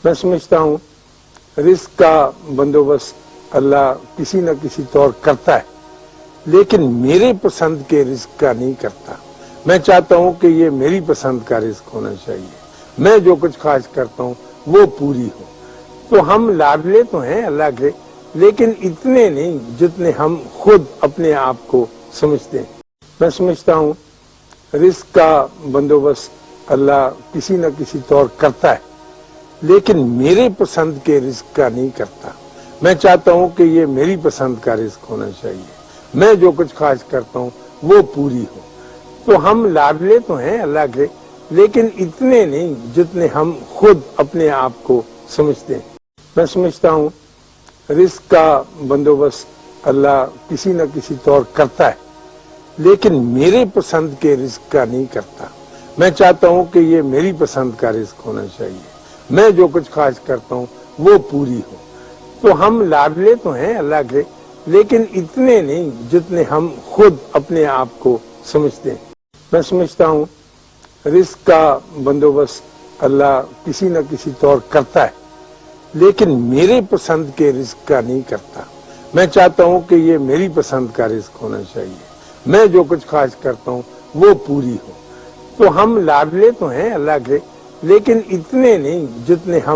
मैं समझता हूँ रिस्क का बंदोबस्त अल्लाह किसी न किसी तौर करता है, लेकिन मेरे पसंद के रिस्क का नहीं करता। मैं चाहता हूँ कि ये मेरी पसंद का रिस्क होना चाहिए, मैं जो कुछ ख्वाहिश करता हूँ वो पूरी हो। तो हम लाडले तो हैं अल्लाह के, लेकिन इतने नहीं जितने हम खुद अपने आप को समझते हैं। मैं समझता हूँ रिस्क का बंदोबस्त अल्लाह किसी न किसी तौर करता है, लेकिन मेरे पसंद के रिस्क का नहीं करता। मैं चाहता हूँ कि ये मेरी पसंद का रिस्क होना चाहिए, मैं जो कुछ ख्वाहिश करता हूँ वो पूरी हो। तो हम लाडले तो हैं अल्लाह के, लेकिन इतने नहीं जितने हम खुद अपने आप को समझते हैं। मैं समझता हूँ रिस्क का बंदोबस्त अल्लाह किसी न किसी तौर करता है, लेकिन मेरे पसंद के रिस्क का नहीं करता। मैं चाहता हूँ कि ये मेरी पसंद का रिस्क होना चाहिए, मैं जो कुछ ख्वाहिश करता हूँ वो पूरी हो। तो हम लाडले तो हैं अल्लाह के, लेकिन इतने नहीं जितने हम खुद अपने आप को समझते हैं। मैं समझता हूँ रिस्क का बंदोबस्त अल्लाह किसी न किसी तौर करता है, लेकिन मेरे पसंद के रिस्क का नहीं करता। मैं चाहता हूँ कि ये मेरी पसंद का रिस्क होना चाहिए, मैं जो कुछ ख्वाहिश करता हूँ वो पूरी हो। तो हम लाडले तो हैं अल्लाह के, लेकिन इतने नहीं जितने हम